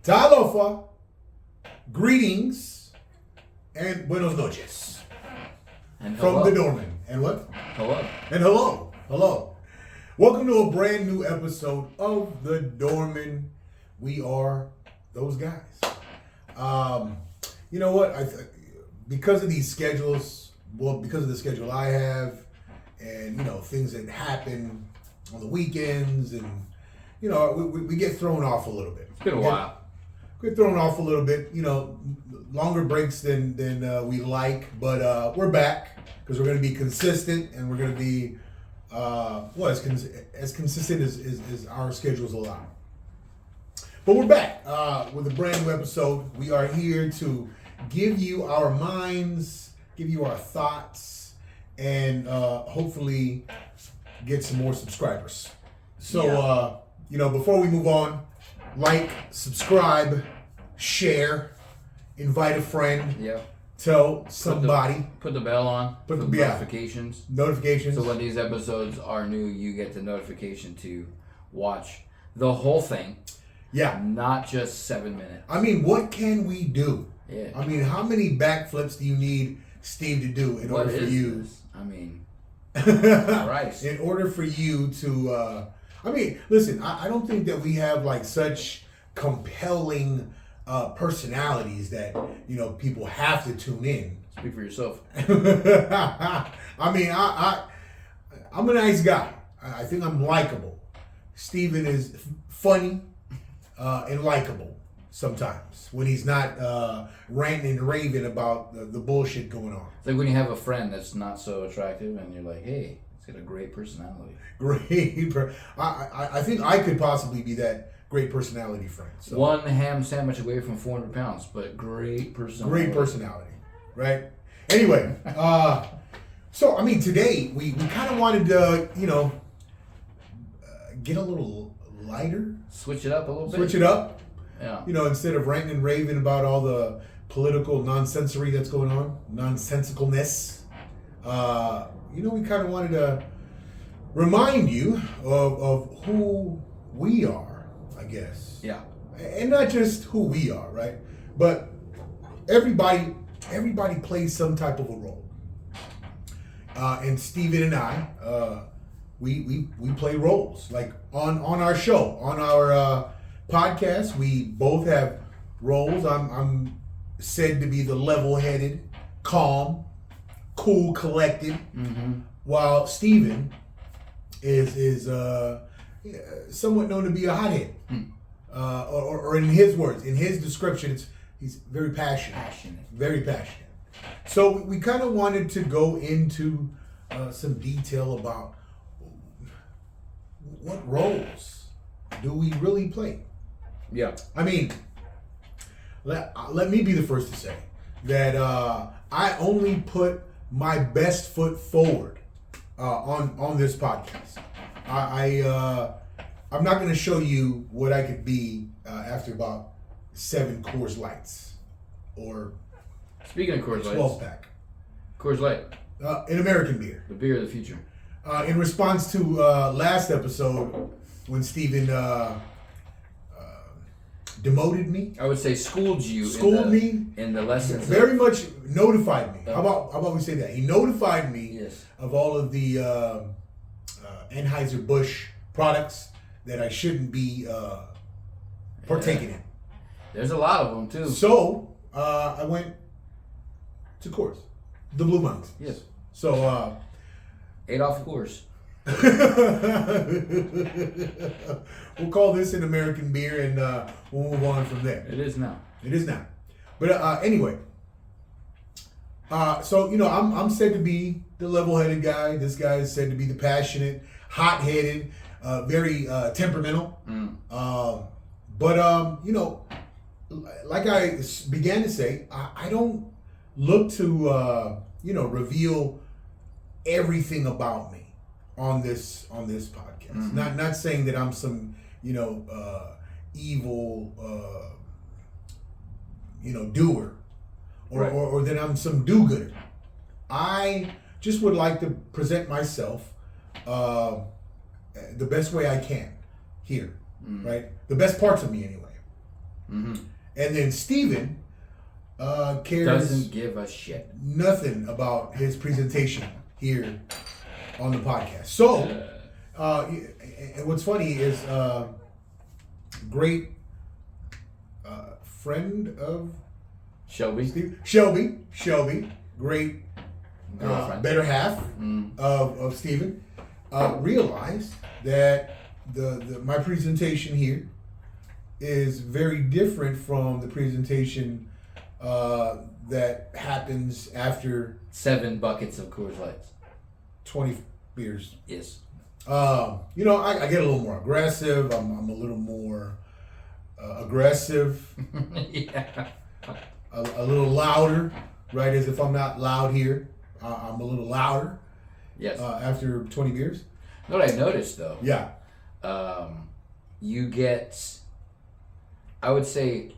Talofa, greetings, and buenos noches. And From hello. the doorman. And what? Hello. And hello. Hello. Welcome to a brand new episode of The Doorman. We are those guys. You know what? Because of these schedules, because of the schedule I have, and, things that happen on the weekends, and, we get thrown off a little bit. It's been a while. We're thrown off a little bit, longer breaks than we like, but we're back because we're going to be consistent, and we're going to be as consistent as our schedules allow. But we're back with a brand new episode. We are here to give you our minds, give you our thoughts, and hopefully get some more subscribers. So, before we move on, like, subscribe, share, invite a friend, tell somebody. Put the bell on. Put for the notifications. Notifications. So when these episodes are new, you get the notification to watch the whole thing. Yeah. Not just 7 minutes. I mean, what can we do? Yeah. I mean, how many backflips do you need Steve to do in order for you? This? I mean, Christ. In order for you to, listen, I don't think that we have like such compelling personalities that, people have to tune in. Speak for yourself. I mean, I'm a nice guy. I think I'm likable. Steven is funny and likable sometimes when he's not ranting and raving about the bullshit going on. It's like when you have a friend that's not so attractive and you're like, hey, he's got a great personality. I think I could possibly be that great personality friend. So. One ham sandwich away from 400 pounds, but great personality. Great personality, right? Anyway, so today we kind of wanted to, get a little lighter. Switch it up a little bit. Switch it up. Yeah. Instead of ranting and raving about all the political nonsensory that's going on, nonsensicalness, we kind of wanted to remind you of who we are, I guess. Yeah. And not just who we are, right? But everybody plays some type of a role. And Steven and I, we play roles. Like on our show, on our podcast, we both have roles. I'm said to be the level-headed, calm, cool, collected, while Steven is somewhat known to be a hothead. Or in his words, in his description, he's very passionate. Very passionate. So we kind of wanted to go into some detail about what roles do we really play. Yeah. Let me be the first to say that I only put my best foot forward on this podcast. I'm not going to show you what I could be after about 7 Coors Lights or speaking of Coors Lights, 12 pack. Coors Light, an American beer. the beer of the future. In response to last episode when Steven demoted me. I would say schooled you. Me in the lessons. Very much notified me. How about we say that? He notified me of all of the Anheuser-Busch products that I shouldn't be partaking in. There's a lot of them too. So I went to Coors, the Blue Mountains. Yes. So Adolf Coors. We'll call this an American beer, and we'll move on from there. It is now. It is now. But anyway, so I'm said to be the level-headed guy. This guy is said to be the passionate, hot-headed, very temperamental. But like I began to say, I don't look to reveal everything about me on this podcast. Not saying that I'm some evil doer or that I'm some do-gooder. I just would like to present myself the best way I can here, right? The best parts of me anyway. Mm-hmm. And then Steven cares Doesn't give a shit. nothing about his presentation here on the podcast. So, and what's funny is great friend of Shelby, Steve, Shelby, great girlfriend, better half of Steven, realized that my presentation here is very different from the presentation that happens after 7 buckets of Coors Lights. 20 beers. Yes. I get a little more aggressive. I'm a little more aggressive. Yeah. A little louder, right? As if I'm not loud here. I'm a little louder. Yes. After 20 beers. You know what I noticed though? Yeah. You get, I would say,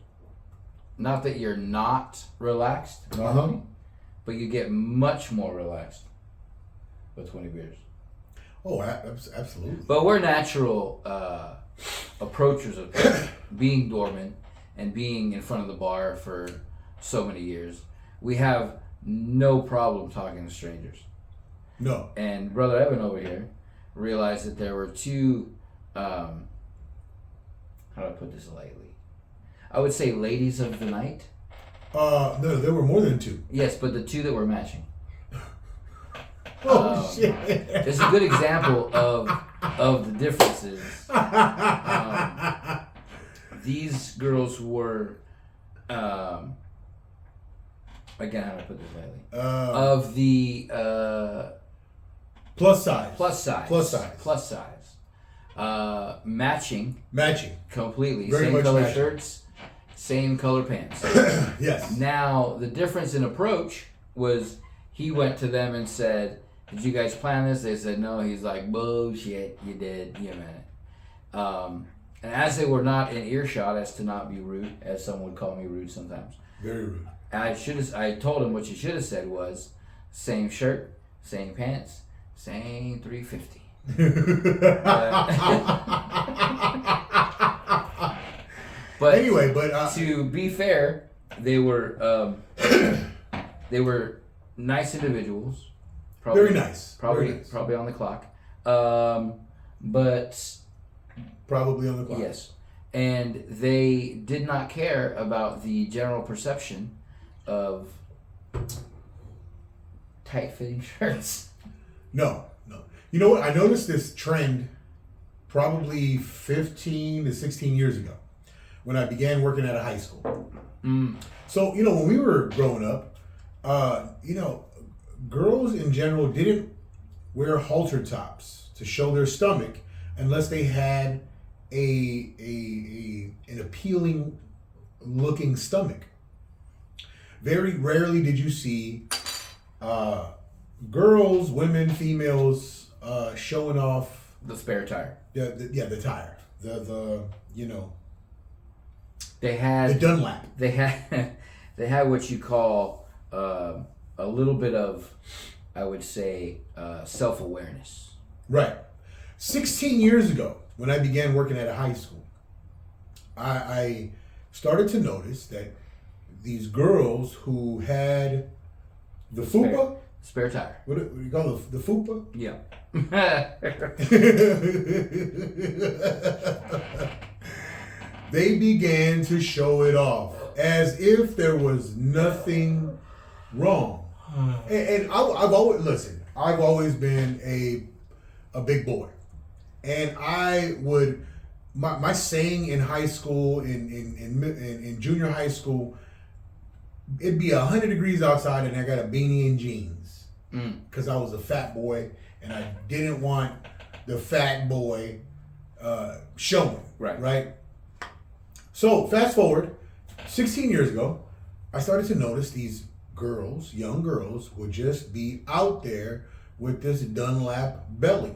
not that you're not relaxed normally, but you get much more relaxed with 20 beers. Oh, absolutely. But we're natural approachers of being dormant and being in front of the bar for so many years. We have no problem talking to strangers. No. And Brother Evan over here realized that there were 2, how do I put this lightly? I would say ladies of the night. No, there were more than 2. Yes, but the 2 that were matching. Shit. It's a good example of the differences. These girls were, again, how do I put this lightly? Of the plus size. Matching completely. Very Same much color matching. shirts, same color pants. Yes. Now, the difference in approach was he went to them and said, "Did you guys plan this?" They said no. He's like, "Bullshit, you did. You meant it." And as they were not in earshot, as to not be rude, as some would call me rude sometimes, Very rude. I told him what you should have said was, same shirt, same pants, same 350. But anyway, to be fair, they were nice individuals. Probably, very nice. Probably on the clock. But probably on the clock. yes, and they did not care about the general perception of tight-fitting shirts. No. You know what? I noticed this trend probably 15 to 16 years ago when I began working at a high school. So, when we were growing up, girls in general didn't wear halter tops to show their stomach unless they had an appealing looking stomach. Very rarely did you see girls, women, females showing off The spare tire. the tire, They had the Dunlap. They had what you call a little bit of, I would say, self-awareness. Right. 16 years ago, when I began working at a high school, I started to notice that these girls who had the fupa, spare tire. what do you call it, the fupa? Yeah. They began to show it off as if there was nothing wrong. And I've always been a big boy, and I would my saying in high school, in junior high school, it'd be 100 degrees outside and I got a beanie and jeans because I was a fat boy and I didn't want the fat boy showing. Right. So fast forward 16 years ago, I started to notice these girls, young girls, would just be out there with this Dunlap belly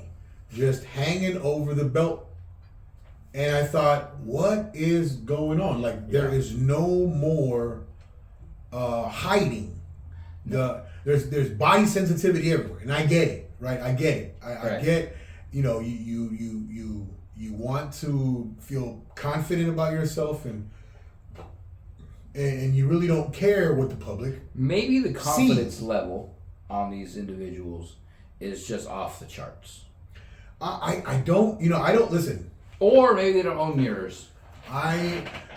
just hanging over the belt. And I thought, what is going on? Like, there is no more hiding. There's body sensitivity everywhere, and I get it, right? I get it. I get, you want to feel confident about yourself, and and you really don't care what the public. Maybe the confidence level on these individuals is just off the charts. I don't listen. Or maybe they don't own mirrors.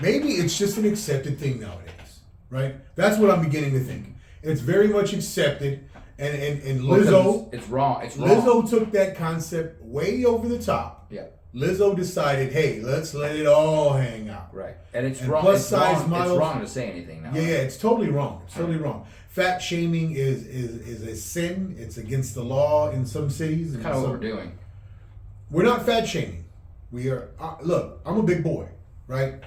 Maybe it's just an accepted thing nowadays, right? That's what I'm beginning to think. It's very much accepted, and Lizzo. It's wrong. Lizzo took that concept way over the top. Yeah. Lizzo decided, hey, let's let it all hang out. Right. And it's And wrong. plus It's size wrong. models- It's wrong to say anything now. Yeah, it's totally wrong. It's totally wrong. Fat shaming is a sin. It's against the law in some cities. It's kind of what we're doing. We're not fat shaming. We are. Look, I'm a big boy, right?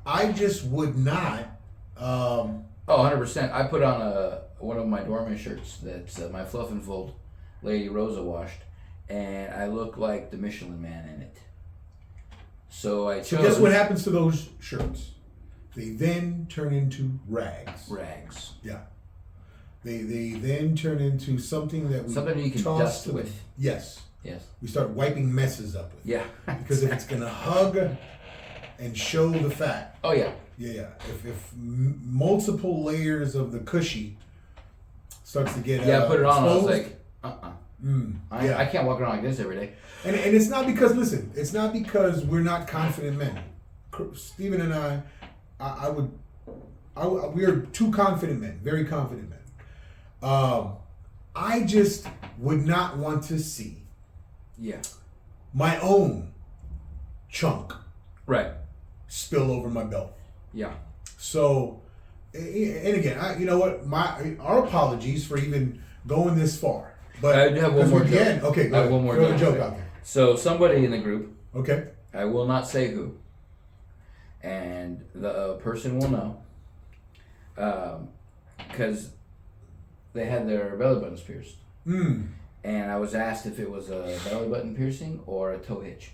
I just would not. 100%. I put on one of my doorman shirts that's my Fluff and Fold Lady Rosa washed, and I look like the Michelin Man in it. So I chose. So guess what happens to those shirts? They then turn into rags. Rags. Yeah. They then turn into something that we Something you can toss dust to the- with. Yes. Yes. We start wiping messes up with. Yeah. Because if it's gonna hug and show the fat, Oh yeah. yeah. If multiple layers of the cushy starts to get Yeah. I put it on. I was exposed, like, yeah. I can't walk around like this every day. And it's not because, listen, it's not because we're not confident men. Stephen and we are two confident men, very confident men. I just would not want to see Yeah. my own chunk Right. spill over my belt. Yeah. So, and again, you know what? Our apologies for even going this far. But I do have one more joke. Okay, go I ahead. have one more Throw joke. a joke out there. So somebody in the group, Okay. I will not say who, and the person will know, because they had their belly buttons pierced, and I was asked if it was a belly button piercing or a toe hitch.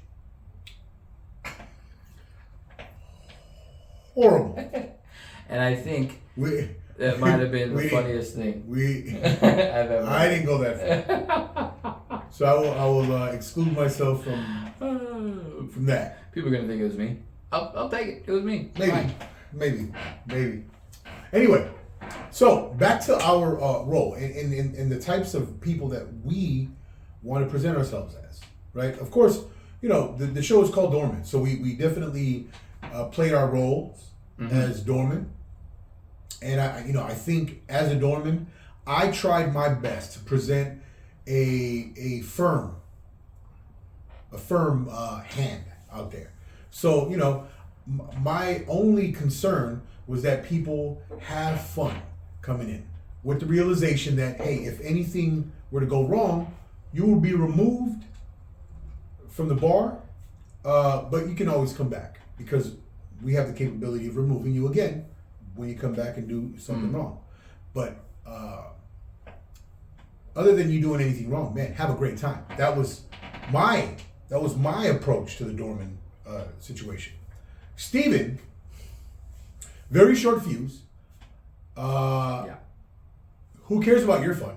Horrible. And I think We that might have been the we- funniest thing I've I've ever. I didn't go that far. So I will exclude myself from that. People are gonna think it was me. I'll take it. It was me. Fine. Maybe. Anyway, so back to our role in the types of people that we want to present ourselves as, right? Of course, the show is called Doorman, so we definitely played our roles as doorman, and I think as a doorman, I tried my best to present a firm hand out there. So my only concern was that people have fun coming in with the realization that, hey, if anything were to go wrong, you will be removed from the bar, but you can always come back because we have the capability of removing you again when you come back and do something wrong. But other than you doing anything wrong, man, have a great time. That was my approach to the doorman situation. Steven, very short fuse. Yeah. Who cares about your fun?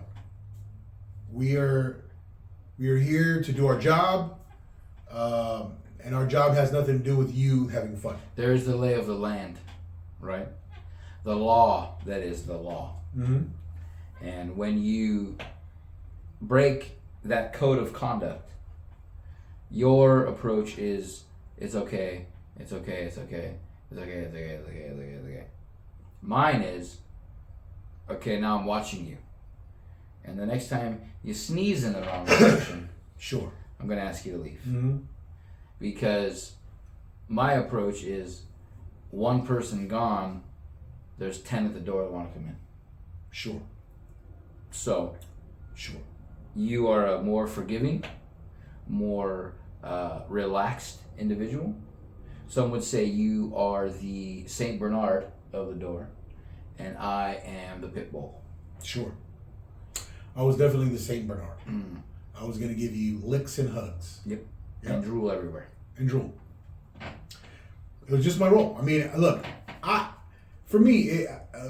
We are here to do our job, and our job has nothing to do with you having fun. There's the lay of the land, right? The law, that is the law. Mm-hmm. And when you break that code of conduct, your approach is, it's okay, it's okay, it's okay, it's okay, it's okay, it's okay, it's okay, it's okay. Mine is, okay, now I'm watching you. And the next time you sneeze in the wrong direction, Sure. I'm going to ask you to leave. Mm-hmm. Because my approach is, one person gone, there's 10 at the door that want to come in. Sure. So Sure. you are a more forgiving, more relaxed individual. Some would say you are the Saint Bernard of the door, and I am the pit bull. Sure. I was definitely the Saint Bernard. I was going to give you licks and hugs. Yep. Yep. And drool everywhere. And drool. It was just my role. I mean, look, for me,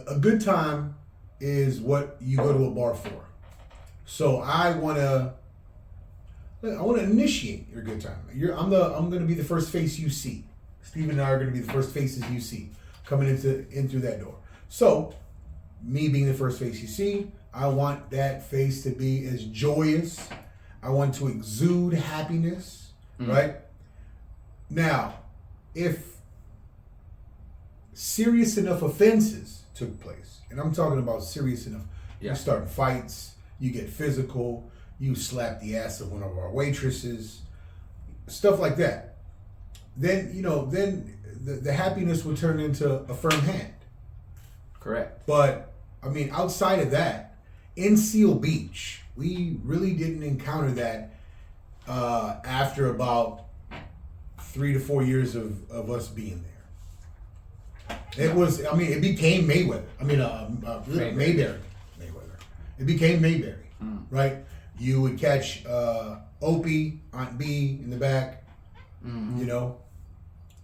a good time is what you go to a bar for. So I want to initiate your good time. I'm going to be the first face you see. Steve and I are going to be the first faces you see. coming in through that door. So, me being the first face you see, I want that face to be as joyous. I want to exude happiness, right? Now, if serious enough offenses took place, and I'm talking about serious enough, you're starting fights, you get physical, you slap the ass of one of our waitresses, stuff like that, then, then the happiness would turn into a firm hand. Correct. But, I mean, outside of that, in Seal Beach, we really didn't encounter that after about 3 to 4 years of us being there. It became Mayweather. Mayberry. It became Mayberry, right? You would catch Opie, Aunt B in the back,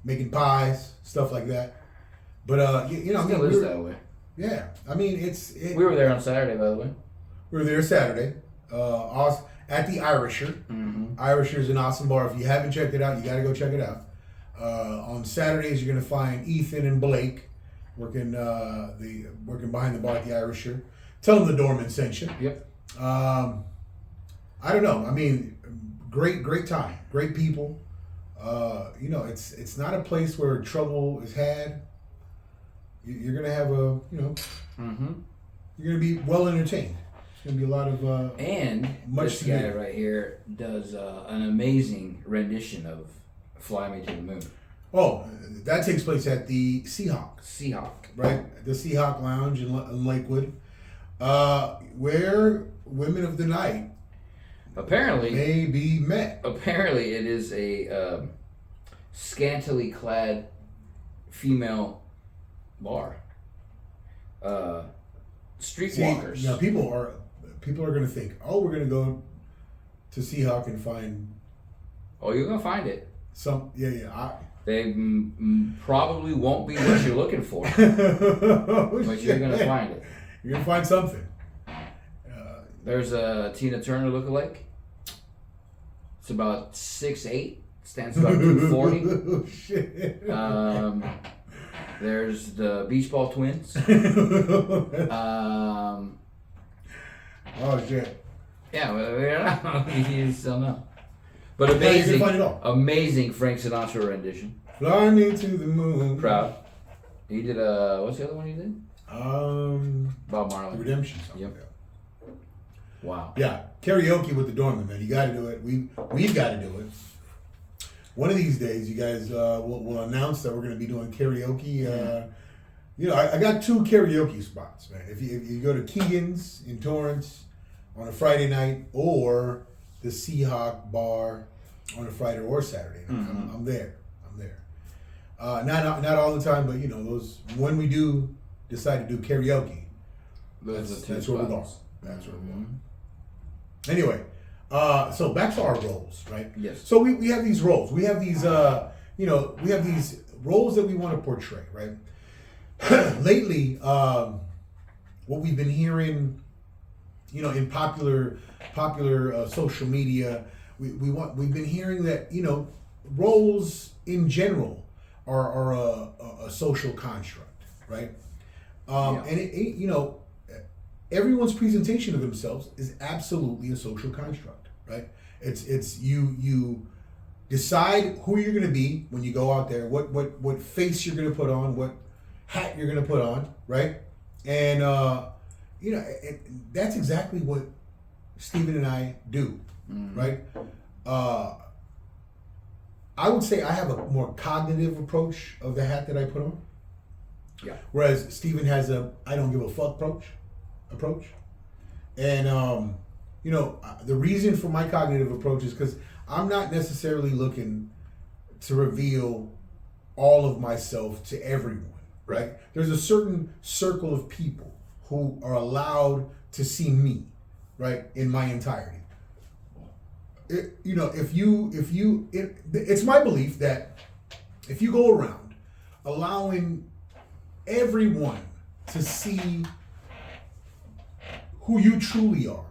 making pies, stuff like that. But, Still is that way. Yeah, I mean, we were there on Saturday, by the way. We were there Saturday, at the Irisher. Irisher is an awesome bar. If you haven't checked it out, you got to go check it out. On Saturdays, you're gonna find Ethan and Blake working behind the bar at the Irisher. Tell them the doorman sent you. Yep. I don't know. I mean, great time, great people. It's not a place where trouble is had. You're gonna have you're gonna be well entertained. It's gonna be a lot of and much this guy right here does an amazing rendition of "Fly Me to the Moon." Oh, that takes place at the Seahawk, right? The Seahawk Lounge in Lakewood, where women of the night apparently may be met. Apparently, it is a scantily clad female bar. Streetwalkers. Now people are going to think, oh, we're going to go to Seahawk and find. Oh, you're going to find it. They probably won't be what you're looking for, but you're going to find it. You're going to find something. There's a Tina Turner lookalike. It's about 6'8", stands about 240. Oh, shit. There's the Beach Ball Twins. Oh shit. Yeah, well, you still know. But amazing Frank Sinatra rendition. Fly me to the moon. Proud. He did what's the other one he did? Bob Marley. Redemption song. Yep. Wow. Yeah, karaoke with the doorman, man. You got to do it. We've got to do it. One of these days, you guys will announce that we're going to be doing karaoke. I got 2 karaoke spots, man. If you go to Keegan's in Torrance on a Friday night, or the Seahawk Bar on a Friday or Saturday night, I'm there. Not all the time, but those when we do decide to do karaoke, that's where we're going. That's where we're going. Anyway. So back to our roles, right? Yes. So we have these roles. We have these, we have these roles that we want to portray, right? Lately, what we've been hearing, in popular social media, we've been hearing that roles in general are a social construct, right? And it everyone's presentation of themselves is absolutely a social construct, right? It's you decide who you're going to be when you go out there, what face you're going to put on, what hat you're going to put on, right? And and that's exactly what Steven and I do, right? I would say I have a more cognitive approach of the hat that I put on. Yeah. Whereas Steven has a I don't give a fuck approach. And the reason for my cognitive approach is because I'm not necessarily looking to reveal all of myself to everyone, right? There's a certain circle of people who are allowed to see me, right, in my entirety. It's my belief that if you go around allowing everyone to see who you truly are,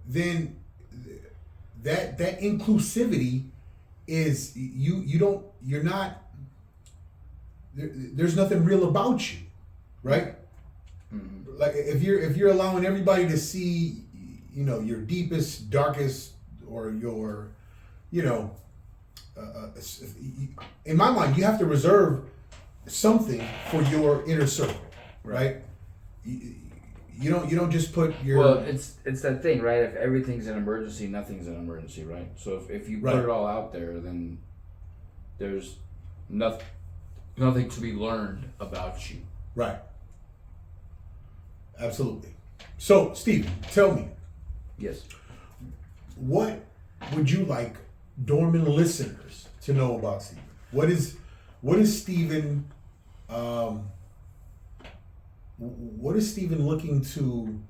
then that there's nothing real about you, right? Mm-hmm. Like if you're allowing everybody to see, you know, your deepest, darkest, or your, you know, in my mind, you have to reserve something for your inner circle, right? You don't just put your Well, it's that thing, right? If everything's an emergency, nothing's an emergency, right? So if you put Right. it all out there, then there's nothing to be learned about you. right. Absolutely. So, Steve, tell me, Yes. what would you like Dorman listeners to know about Steven? What is Steven? What is Steven looking to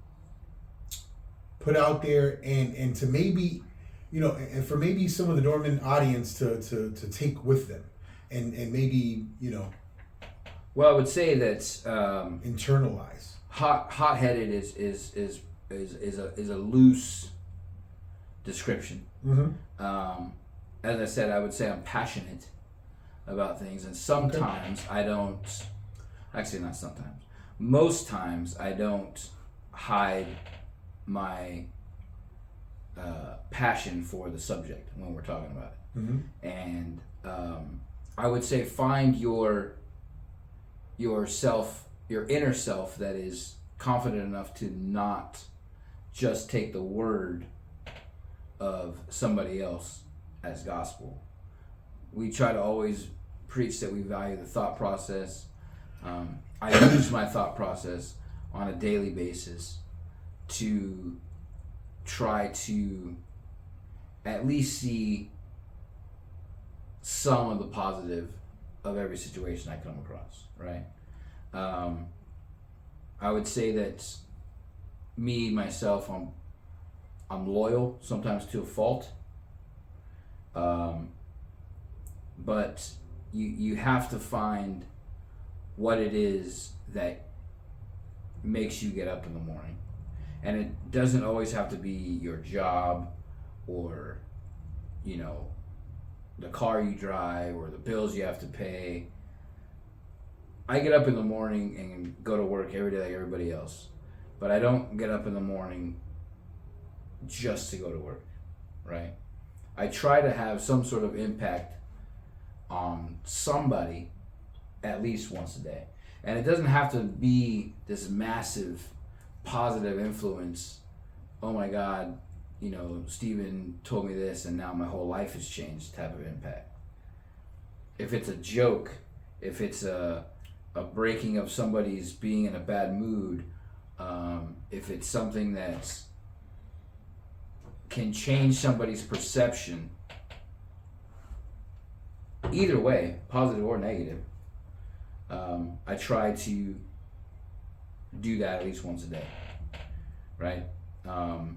put out there, and to maybe, you know, and for maybe some of the Dorman audience to take with them, and maybe, you know, Well, I would say that internalize. hot-headed is a loose description. Mm-hmm. As I said, I would say I'm passionate about things, and sometimes I don't. Actually, not sometimes. Most times I don't hide my passion for the subject when we're talking about it. Mm-hmm. And I would say find your self, your inner self, that is confident enough to not just take the word of somebody else as gospel. We try to always preach that we value the thought process. I use my thought process on a daily basis to try to at least see some of the positive of every situation I come across, right? I would say that me, myself, I'm loyal, sometimes to a fault. But you have to find what it is that makes you get up in the morning. And it doesn't always have to be your job, or, you know, the car you drive, or the bills you have to pay. I get up in the morning and go to work every day like everybody else. But I don't get up in the morning just to go to work, right? I try to have some sort of impact on somebody at least once a day. And it doesn't have to be this massive positive influence. Oh my God, you know, Steven told me this and now my whole life has changed type of impact. If it's a joke, if it's a breaking of somebody's being in a bad mood, if it's something that can change somebody's perception, either way, positive or negative, I try to do that at least once a day, right? And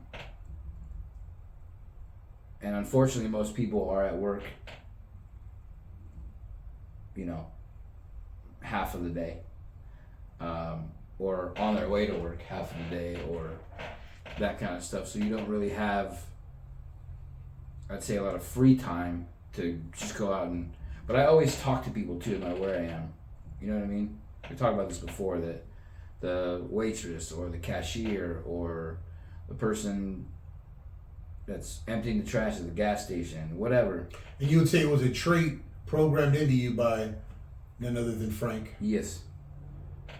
unfortunately, most people are at work, you know, half of the day, or on their way to work half of the day, or that kind of stuff. So you don't really have, I'd say, a lot of free time to just go out and. But I always talk to people too, no matter where I am. You know what I mean? We talked about this before, that the waitress or the cashier or the person that's emptying the trash at the gas station, whatever. And you would say it was a trait programmed into you by none other than Frank. Yes.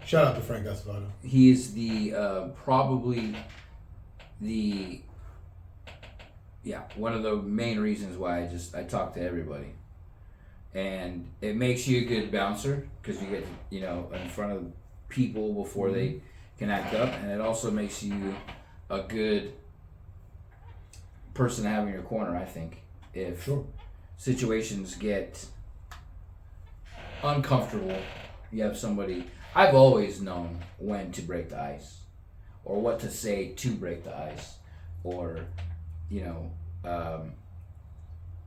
Shout out to Frank Gasparo. He is the probably the one of the main reasons why I talk to everybody. And it makes you a good bouncer because you get, you know, in front of people before they can act up, and it also makes you a good person to have in your corner, I think. If situations get uncomfortable, you have somebody. I've always known when to break the ice, or what to say to break the ice, or, you know,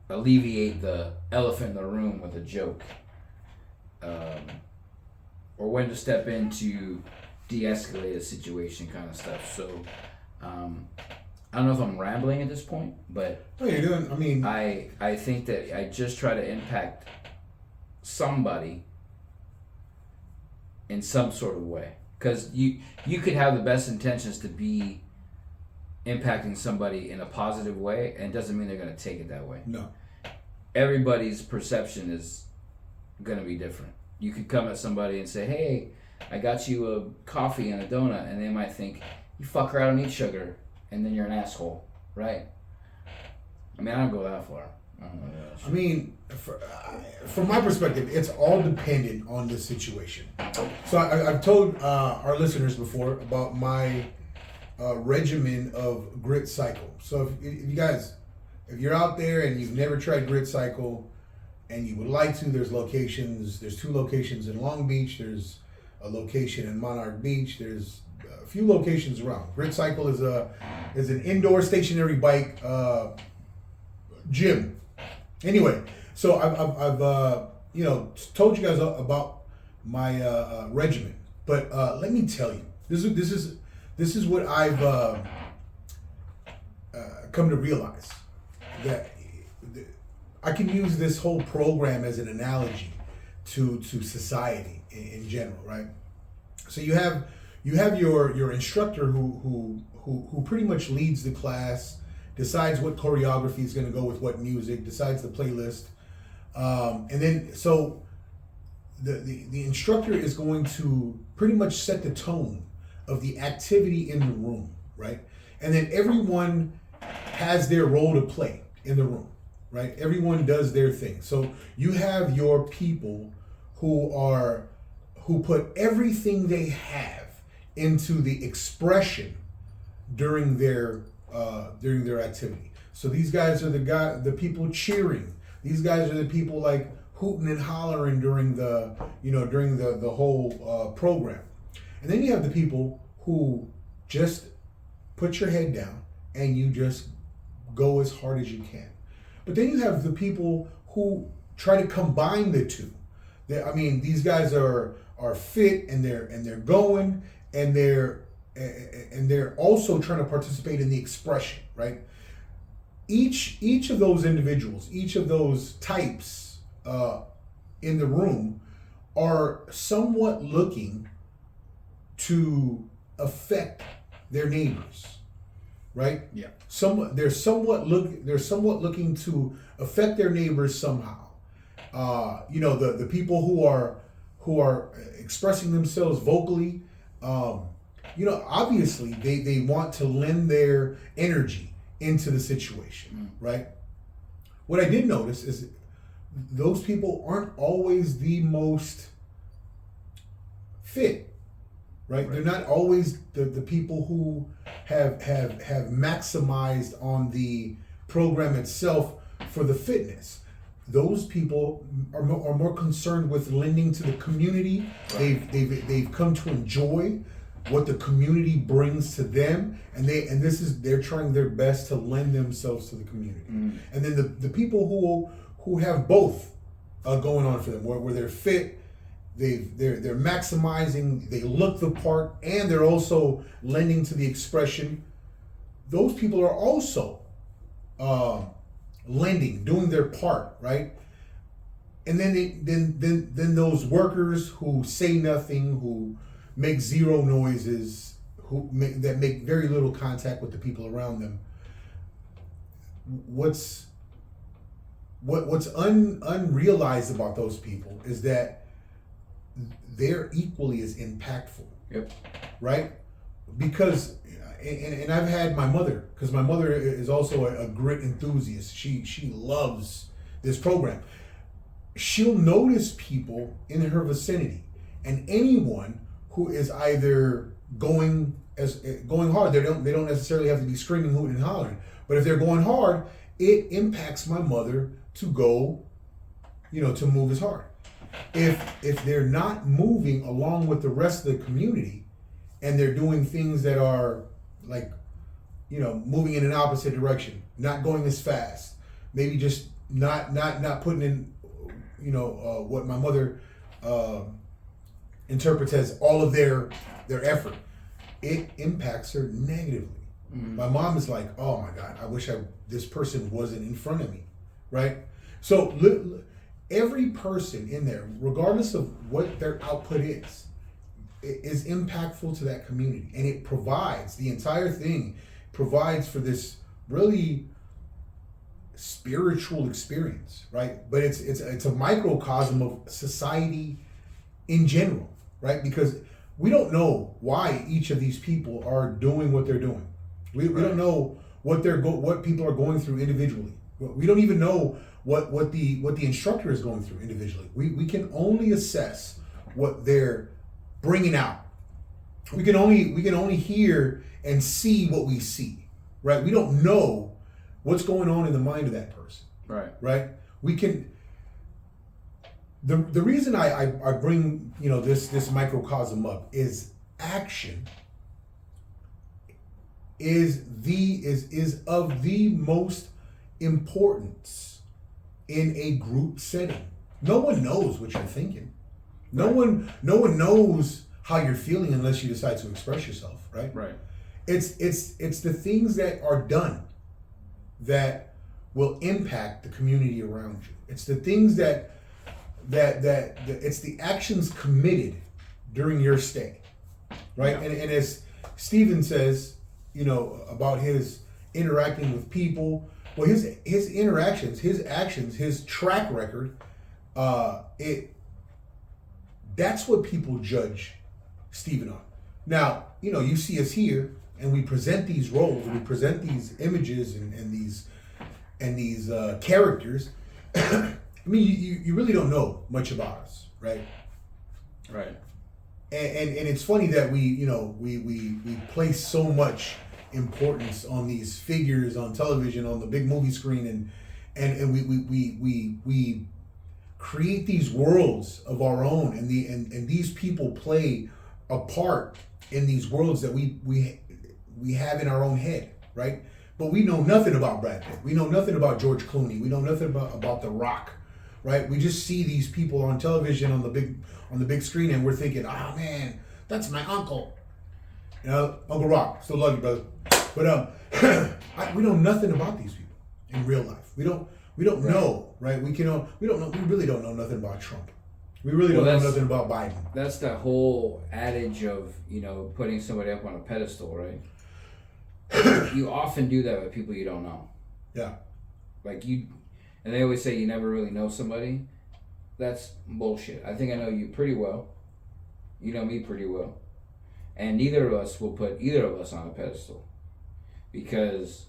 alleviate the elephant in the room with a joke, or when to step in to de-escalate a situation, kind of stuff. So I don't know if I'm rambling at this point, but no, you're doing. I mean, I think that I just try to impact somebody in some sort of way. Because you could have the best intentions to be impacting somebody in a positive way, and it doesn't mean they're going to take it that way. No. Everybody's perception is going to be different. You could come at somebody and say, hey, I got you a coffee and a donut, and they might think, you fucker, I don't eat sugar, and then you're an asshole, right? I mean, I don't go that far. I mean, from my perspective, it's all dependent on the situation. So I've told our listeners before about my regimen of Grit Cycle. So if you guys, if you're out there and you've never tried Grit Cycle and you would like to, there's locations. There's 2 locations in Long Beach. There's a location in Monarch Beach. There's a few locations around. Grit Cycle is an indoor stationary bike gym. Anyway, so I've told you guys about my regimen, but let me tell you, this is what I've come to realize, that I can use this whole program as an analogy to society in general, right? So you have your instructor who pretty much leads the class, decides what choreography is going to go with what music, decides the playlist, and then so the instructor is going to pretty much set the tone of the activity in the room, right? And then everyone has their role to play in the room, right? Everyone does their thing. So you have your people who put everything they have into the expression during their activity. So these guys are the people cheering. These guys are the people like hooting and hollering during the whole program. And then you have the people who just put your head down and you just go as hard as you can. But then you have the people who try to combine the two. These guys are fit and they're going and they're also trying to participate in the expression, right? Each of those individuals, each of those types in the room are somewhat looking to affect their neighbors, right? Yeah. They're somewhat looking to affect their neighbors somehow. The people who are expressing themselves vocally, obviously they want to lend their energy into the situation, right? What I did notice is those people aren't always the most fit, right? They're not always the people who have maximized on the program itself for the fitness. Those people are more concerned with lending to the community. Right. They've come to enjoy what the community brings to them, and they're trying their best to lend themselves to the community. And then the people who have both going on for them, where they're fit, they're maximizing, they look the part, and they're also lending to the expression. Those people are also lending, doing their part, right? And then those workers who say nothing, who make zero noises, that make very little contact with the people around them. What's unrealized about those people is that they're equally as impactful. Yep. Right? Because and I've had my mother, because my mother is also a grit enthusiast. She loves this program. She'll notice people in her vicinity, and anyone who is either going hard, they don't necessarily have to be screaming, hooting, and hollering, but if they're going hard, it impacts my mother to go, to move as hard. If they're not moving along with the rest of the community, and they're doing things that are like, moving in an opposite direction, not going as fast, maybe just not putting in, what my mother interprets as all of their effort, it impacts her negatively. Mm-hmm. My mom is like, oh my God, I wish this person wasn't in front of me, right? So every person in there, regardless of what their output is, is impactful to that community, and it provides the entire thing provides for this really spiritual experience, right? But it's a microcosm of society in general, right? Because we don't know why each of these people are doing what they're doing. We don't know what what people are going through individually. We don't even know what the instructor is going through individually. We can only assess what they're bringing out. We can only hear and see what we see, right? We don't know what's going on in the mind of that person, right? We can. The reason I bring this microcosm up is action is of the most importance in a group setting. No one knows what you're thinking. No one knows how you're feeling unless you decide to express yourself, right? Right. It's the things that are done that will impact the community around you. It's the things that it's the actions committed during your stay, right? Yeah. And as Stephen says, about his interacting with people, well, his interactions, his actions, his track record, that's what people judge Stephen on. Now, you see us here, and we present these roles, we present these images and these characters. I mean, you really don't know much about us, right? Right. And it's funny that we place so much importance on these figures on television, on the big movie screen, and we create these worlds of our own, and these people play a part in these worlds that we have in our own head, right? But we know nothing about Brad Pitt. We know nothing about George Clooney. We know nothing about The Rock, right? We just see these people on television on the big screen, and we're thinking, oh man, that's my uncle. Uncle Rock. Still love you, brother. But we know nothing about these people in real life. We don't know, right? We really don't know nothing about Trump. We really don't know nothing about Biden. That's the whole adage of putting somebody up on a pedestal, right? You often do that with people you don't know. Yeah. And they always say you never really know somebody. That's bullshit. I think I know you pretty well. You know me pretty well. And neither of us will put either of us on a pedestal, because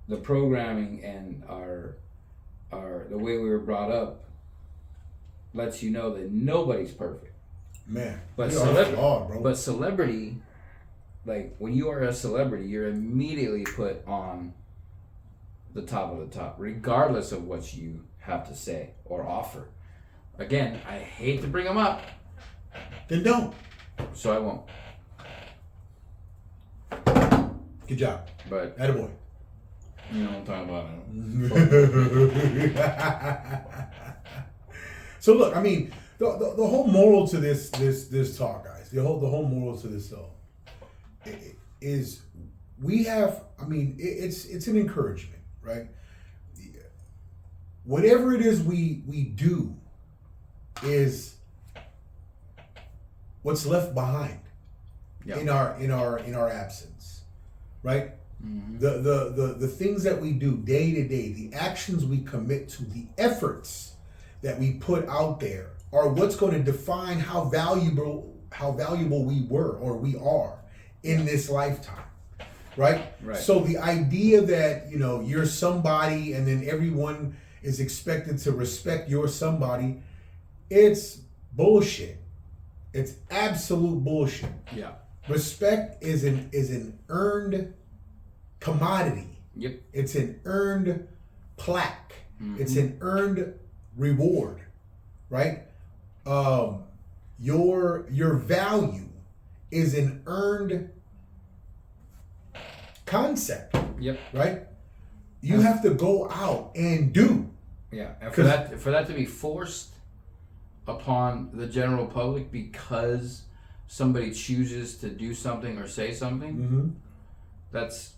the programming and our the way we were brought up lets you know that nobody's perfect. Man, but celebrity, like when you are a celebrity, you're immediately put on the top of the top, regardless of what you have to say or offer. Again, I hate to bring them up. Then don't. So I won't. Good job. But attaboy. You know what I'm talking about. So look, I mean, the whole moral to this talk, guys. The whole moral to this is we have. I mean, it's an encouragement, right? Whatever it is we do is what's left behind in our absence, right? Mm-hmm. The things that we do day to day, the actions we commit to, the efforts that we put out there are what's going to define how valuable we were or we are in this lifetime, right? So the idea that you're somebody and then everyone is expected to respect your somebody, it's bullshit. It's absolute bullshit. Yeah. Respect is an earned commodity. Yep. It's an earned plaque. Mm-hmm. It's an earned reward, right? Your value is an earned concept. Yep. Right? You have to go out and do. Yeah. And for that to be forced upon the general public because somebody chooses to do something or say something, mm-hmm. that's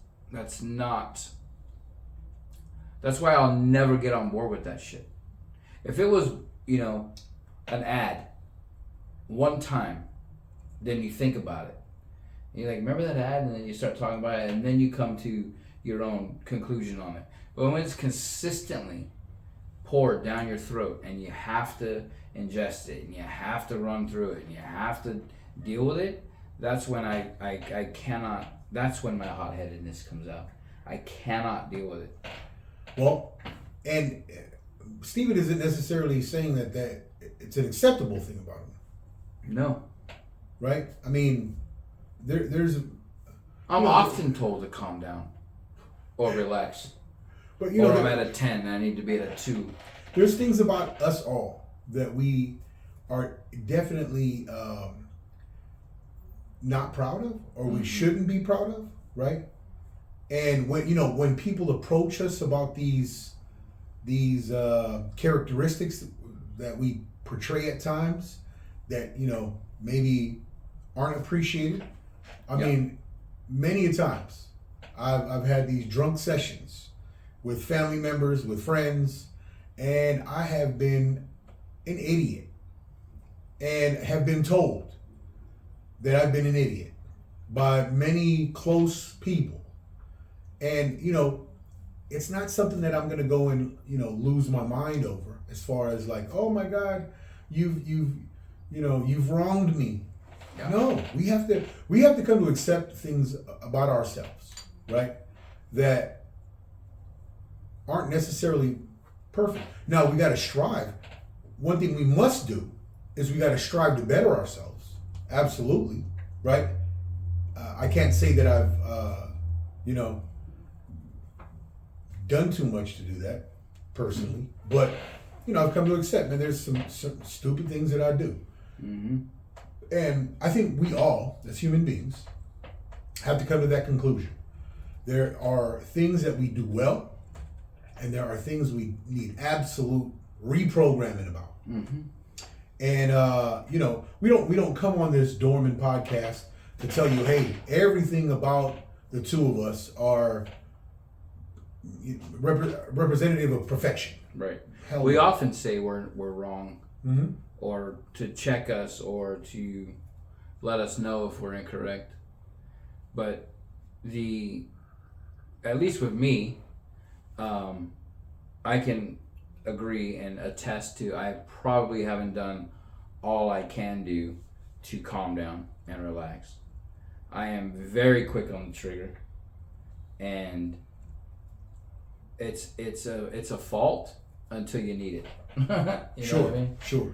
why I'll never get on board with that shit. If it was, an ad, one time, then you think about it. And you're like, remember that ad? And then you start talking about it, and then you come to your own conclusion on it. But when it's consistently poured down your throat and you have to ingest it and you have to run through it and you have to deal with it, that's when I cannot, that's when my hot-headedness comes out. I cannot deal with it. Well, and Steven isn't necessarily saying that it's an acceptable thing about him. No. Right? I mean, there's... I'm often told to calm down or relax. But or I'm at a 10 and I need to be at a 2. There's things about us all that we are definitely not proud of, or we shouldn't be proud of, right? And when people approach us about these characteristics that we portray at times that maybe aren't appreciated. I mean, many a times I've had these drunk sessions with family members, with friends, and I have been an idiot and have been told that I've been an idiot by many close people. And, it's not something that I'm going to go and, lose my mind over as far as like, oh my God, you've wronged me. Yeah. No, we have to come to accept things about ourselves, right? That aren't necessarily perfect. Now we got to strive. One thing we must do is we got to strive to better ourselves. Absolutely, right? I can't say that I've, done too much to do that personally, but I've come to accept, man, there's some stupid things that I do. Mm-hmm. And I think we all, as human beings, have to come to that conclusion. There are things that we do well, and there are things we need absolute reprogramming about. Mm-hmm. And we don't come on this Dorman podcast to tell you, hey, everything about the two of us are representative of perfection. Right. We often say we're wrong, mm-hmm. or to check us, or to let us know if we're incorrect. But at least with me, I can agree and attest to I probably haven't done all I can do to calm down and relax. I am very quick on the trigger, and it's a fault until you need it. You sure, know what I mean? Sure.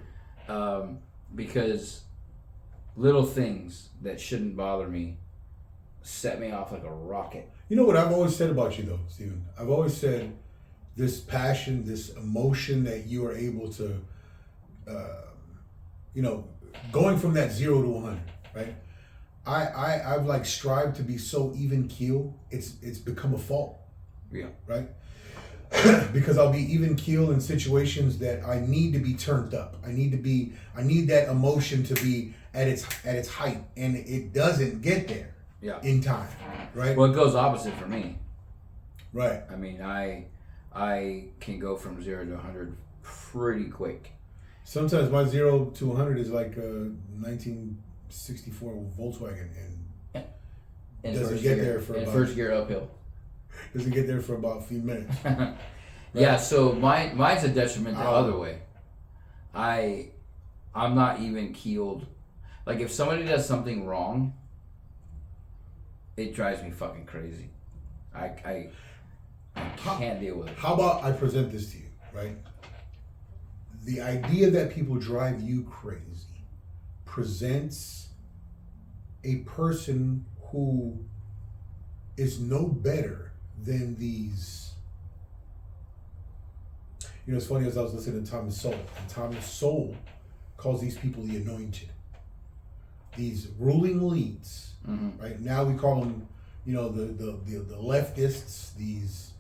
Because little things that shouldn't bother me set me off like a rocket. You know what I've always said about you though, Steven? I've always said this passion, this emotion that you are able to, going from that 0 to 100, right? I've like strived to be so even keel. It's become a fault. Yeah. Right? Because I'll be even keel in situations that I need to be turned up. I need that emotion to be at its height, and it doesn't get there. Yeah. In time, right? Well, it goes opposite for me. Right. I mean, I can go from 0 to 100 pretty quick. Sometimes my 0 to 100 is like a 1964 Volkswagen, and doesn't get there for about first gear uphill. Doesn't get there for about a few minutes. Right? Yeah. So mine's a detriment the other way. I'm not even keeled. Like if somebody does something wrong, it drives me fucking crazy. I can't deal with it. How about I present this to you, right? The idea that people drive you crazy presents a person who is no better than these. It's funny, as I was listening to Thomas Sowell, and Thomas Sowell calls these people the anointed. These ruling elites, mm-hmm. right? Now we call them, the leftists, these,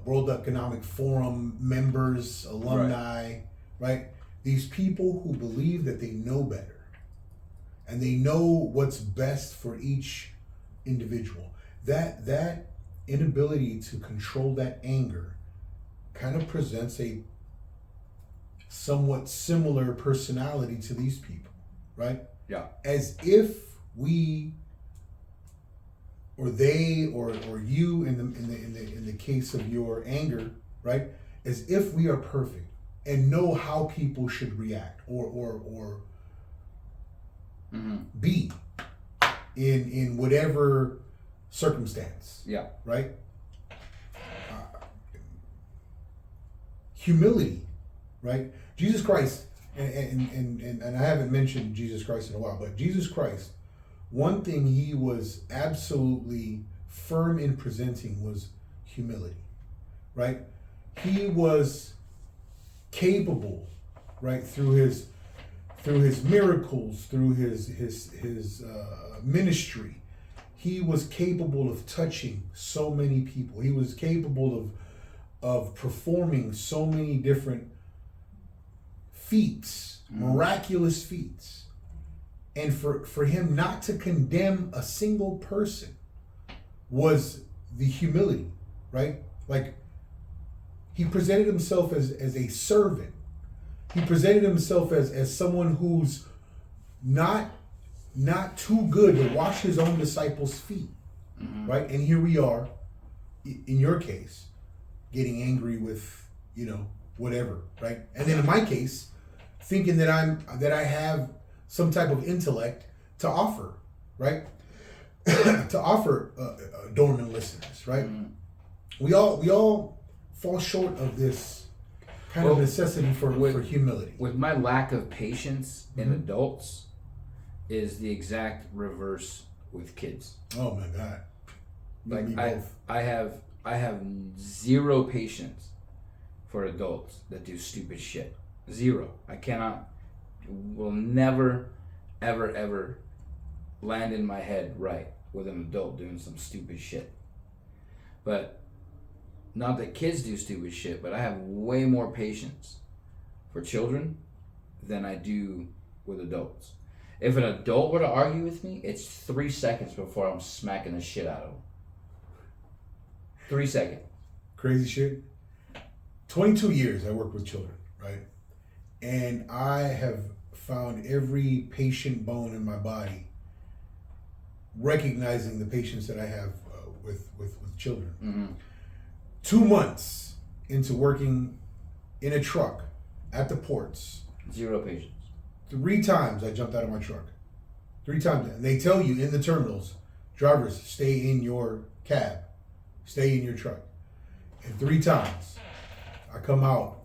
World Economic Forum members, alumni, right? These people who believe that they know better, and they know what's best for each individual. That inability to control that anger kind of presents a somewhat similar personality to these people. Right? Yeah. As if we, or they, or you, in the case of your anger, right? As if we are perfect and know how people should react or be in whatever circumstance. Yeah. Right? Humility, right? Jesus Christ, and I haven't mentioned Jesus Christ in a while, but Jesus Christ, one thing he was absolutely firm in presenting was humility, right? He was capable, right, through his miracles, through his ministry. He was capable of touching so many people. He was capable of performing so many different feats, miraculous feats. And for him not to condemn a single person was the humility, right? Like, he presented himself as a servant. He presented himself as someone who's not too good to wash his own disciples' feet, right? And here we are, in your case, getting angry with, whatever, right? And then in my case, thinking that I have some type of intellect to offer, right? To offer dormant listeners, right? We all fall short of this kind of necessity for humility. With my lack of patience in adults is the exact reverse with kids. Oh my God. Like I have zero patience for adults that do stupid shit. Zero. I will never, ever land in my head right with an adult doing some stupid shit. But not that kids do stupid shit, but I have way more patience for children than I do with adults. If an adult were to argue with me, it's 3 seconds before I'm smacking the shit out of them. 3 seconds. Crazy shit. 22 years I worked with children, right? And I have found every patient bone in my body recognizing the patience that I have with children. 2 months into working in a truck at the ports. Zero patience. 3 times I jumped out of my truck. 3 times. And they tell you in the terminals, drivers, stay in your cab. Stay in your truck. And 3 times I come out,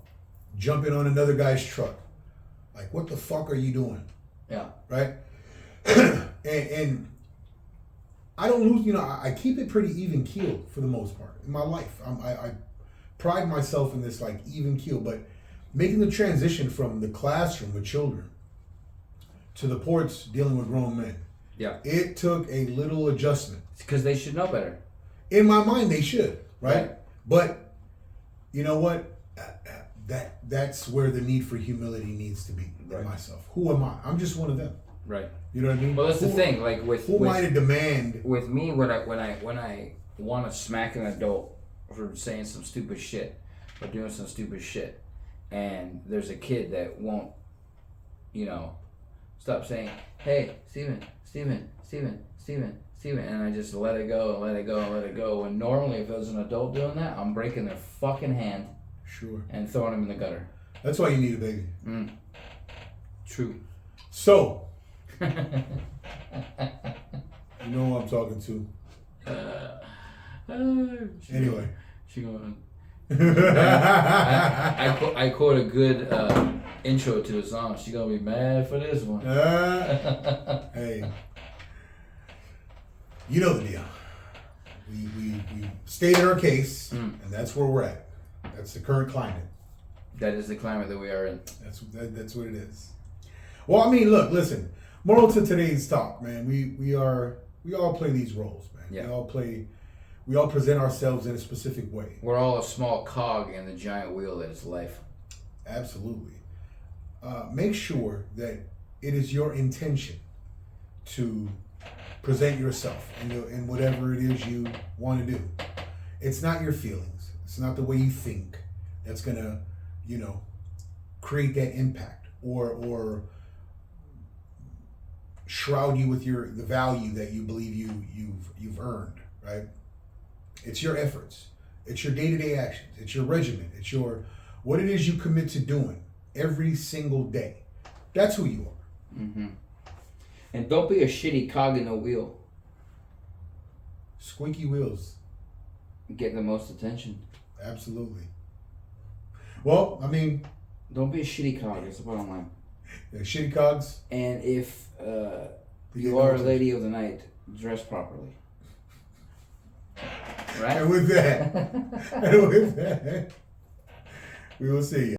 jumping on another guy's truck. Like, what the fuck are you doing? Yeah. Right? and I don't lose, I keep it pretty even keeled for the most part in my life. I pride myself in this like even keel, but making the transition from the classroom with children to the ports dealing with grown men. Yeah. It took a little adjustment. Because they should know better. In my mind, they should, right? But you know what? That's where the need for humility needs to be in myself. Who am I? I'm just one of them. Right. You know what I mean? Well, that's the thing. Like who am I to demand? With me, when I want to smack an adult for saying some stupid shit or doing some stupid shit, and there's a kid that won't, stop saying, "Hey, Steven," and I just let it go and let it go and let it go. And normally, if it was an adult doing that, I'm breaking their fucking hand. Sure. And throwing them in the gutter. That's why you need a baby. True. So, you know who I'm talking to. Anyway. She going. I quote a good intro to the song. She gonna be mad for this one. Hey, you know the deal. We stated our case, and that's where we're at. That's the current climate. That is the climate that we are in. That's what it is. Well, I mean, look, listen. Moral to today's talk, man. We all play these roles, man. Yeah. We all present ourselves in a specific way. We're all a small cog in the giant wheel that is life. Absolutely. Make sure that it is your intention to present yourself in whatever it is you want to do. It's not your feelings. It's not the way you think that's gonna, create that impact or shroud you with the value that you believe you've earned, right? It's your efforts. It's your day-to-day actions. It's your regimen. It's your what it is you commit to doing every single day. That's who you are. Mm-hmm. And don't be a shitty cog in the wheel. Squeaky wheels. Get the most attention. Absolutely. Well, I mean, don't be a shitty cog. That's the bottom line. Yeah, shitty cogs. And if you are a lady of the night, dress properly. Right? And with that, we will see you.